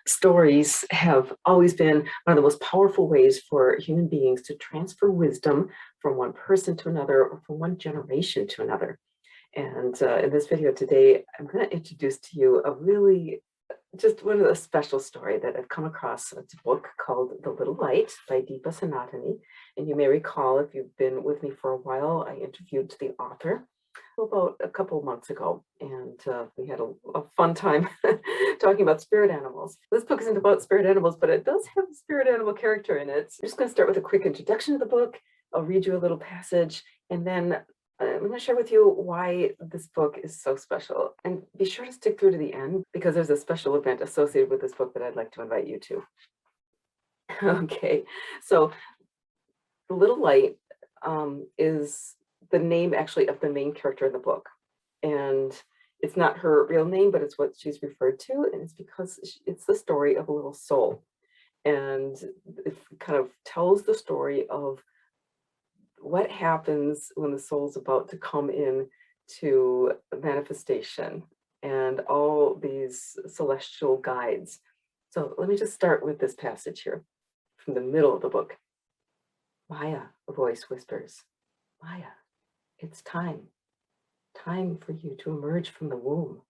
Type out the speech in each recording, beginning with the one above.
Stories have always been one of the most powerful ways for human beings to transfer wisdom from one person to another or from one generation to another. And in this video today, I'm going to introduce to you a really just one of the special story that I've come across. It's a book called The Little Light by Dipa Sanatani. And you may recall, if you've been with me for a while, I interviewed the author about a couple of months ago, and we had a fun time talking about spirit animals. This book isn't about spirit animals, but it does have a spirit animal character in it. I'm just going to start with a quick introduction of the book. I'll read you a little passage, and then I'm going to share with you why this book is so special. And be sure to stick through to the end, because there's a special event associated with this book that I'd like to invite you to. Okay, so The Little Light is the name actually of the main character in the book. And it's not her real name, but it's what she's referred to. And it's because it's the story of a little soul. And it kind of tells the story of what happens when the soul's about to come in to manifestation and all these celestial guides. So let me just start with this passage here from the middle of the book. Maya, a voice whispers. Maya, it's time. Time for you to emerge from the womb.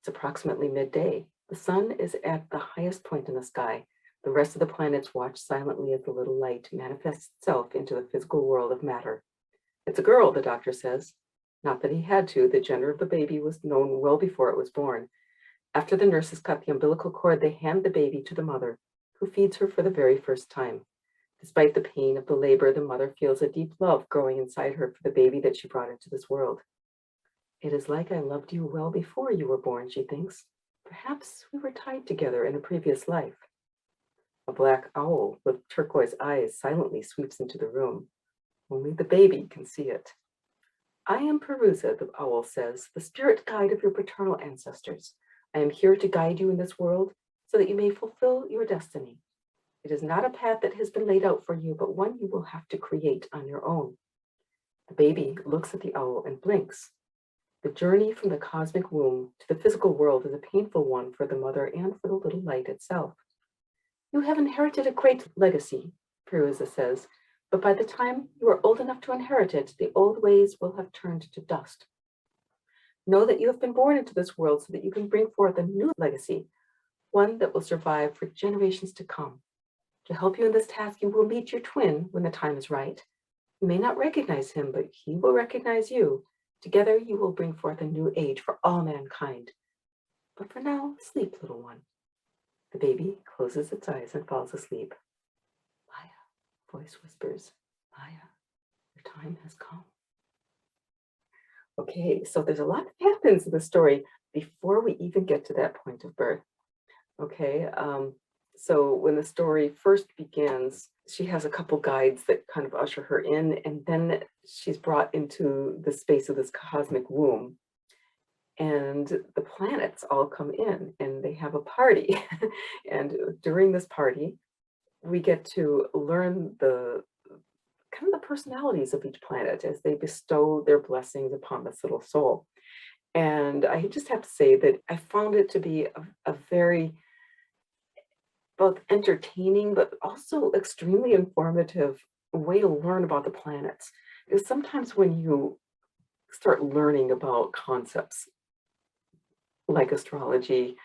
It's approximately midday. The sun is at the highest point in the sky. The rest of the planets watch silently as the little light manifests itself into the physical world of matter. It's a girl, the doctor says. Not that he had to. The gender of the baby was known well before it was born. After the nurses cut the umbilical cord, they hand the baby to the mother, who feeds her for the very first time. Despite the pain of the labor, the mother feels a deep love growing inside her for the baby that she brought into this world. It is like I loved you well before you were born, she thinks. Perhaps we were tied together in a previous life. A black owl with turquoise eyes silently sweeps into the room. Only the baby can see it. I am Perusa, the owl says, the spirit guide of your paternal ancestors. I am here to guide you in this world so that you may fulfill your destiny. It is not a path that has been laid out for you, but one you will have to create on your own. The baby looks at the owl and blinks. The journey from the cosmic womb to the physical world is a painful one for the mother and for the little light itself. You have inherited a great legacy, Perusa says, but by the time you are old enough to inherit it, the old ways will have turned to dust. Know that you have been born into this world so that you can bring forth a new legacy, one that will survive for generations to come. To help you in this task, you will meet your twin when the time is right. You may not recognize him, but he will recognize you. Together, you will bring forth a new age for all mankind. But for now, sleep, little one. The baby closes its eyes and falls asleep. Maya, voice whispers, Maya, your time has come. Okay, so there's a lot that happens in the story before we even get to that point of birth. Okay, so when the story first begins, she has a couple guides that kind of usher her in, and then she's brought into the space of this cosmic womb. And the planets all come in and they have a party. And during this party, we get to learn the kind of the personalities of each planet as they bestow their blessings upon this little soul. And I just have to say that I found it to be a very both entertaining, but also extremely informative way to learn about the planets. Because sometimes when you start learning about concepts like astrology,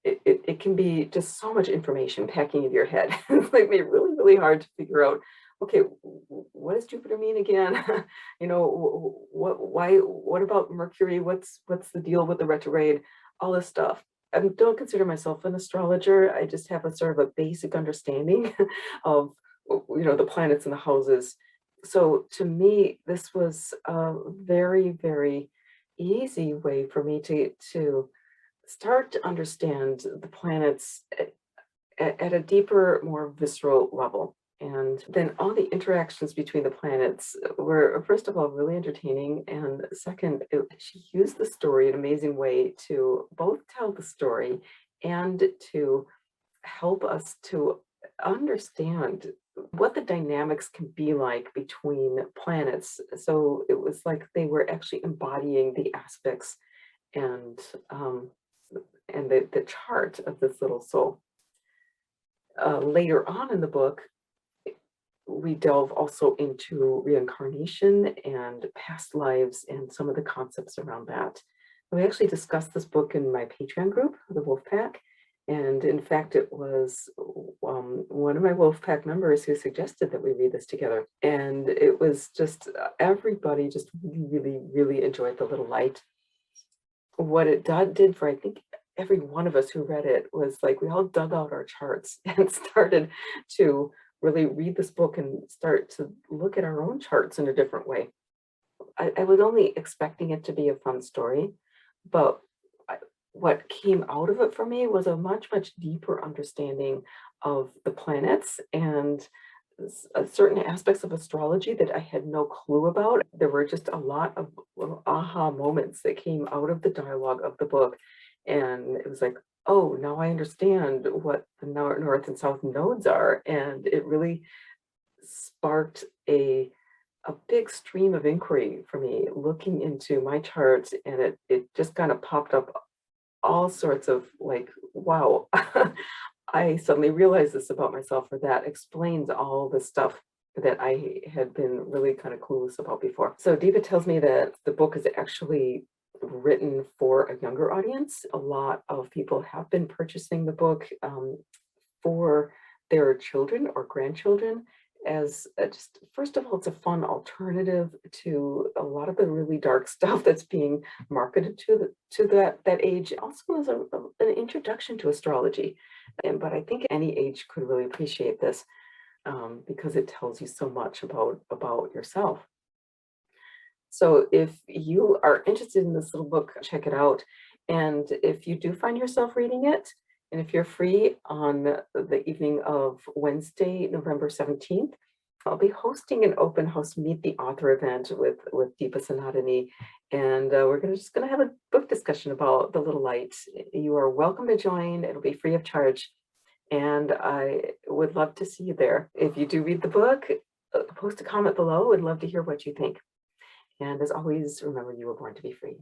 it can be just so much information packing into your head. It's like made really, really hard to figure out, okay, what does Jupiter mean again? What about Mercury? What's the deal with the retrograde? All this stuff. I don't consider myself an astrologer. I just have a sort of a basic understanding of, the planets and the houses. So to me, this was a very, very easy way for me to start to understand the planets at a deeper, more visceral level. And then all the interactions between the planets were, first of all, really entertaining. And second, she used the story in an amazing way to both tell the story and to help us to understand what the dynamics can be like between planets. So it was like they were actually embodying the aspects and and the chart of this little soul. Later on in the book, we delve also into reincarnation and past lives and some of the concepts around that. We actually discussed this book in my Patreon group, the Wolfpack. And in fact, it was one of my Wolfpack members who suggested that we read this together. And it was just everybody just really, really enjoyed The Little Light. What it did for, I think, every one of us who read it was like we all dug out our charts and started to really read this book and start to look at our own charts in a different way. I was only expecting it to be a fun story, but what came out of it for me was a much, much deeper understanding of the planets and certain aspects of astrology that I had no clue about. There were just a lot of little aha moments that came out of the dialogue of the book. And it was like, oh, now I understand what the north and south nodes are. And it really sparked a big stream of inquiry for me looking into my charts, and it just kind of popped up all sorts of like, wow, I suddenly realized this about myself, or that explains all the stuff that I had been really kind of clueless about before. So Dipa tells me that the book is actually written for a younger audience. A lot of people have been purchasing the book for their children or grandchildren, as just, first of all, it's a fun alternative to a lot of the really dark stuff that's being marketed to that age. Also as an introduction to astrology. But I think any age could really appreciate this because it tells you so much about yourself. So if you are interested in this little book, check it out. And if you do find yourself reading it, and if you're free on the evening of Wednesday, November 17th, I'll be hosting an open house Meet the Author event with Dipa Sanatani. And we're just gonna have a book discussion about The Little Light. You are welcome to join. It'll be free of charge. And I would love to see you there. If you do read the book, post a comment below. I'd love to hear what you think. And as always, remember, you were born to be free.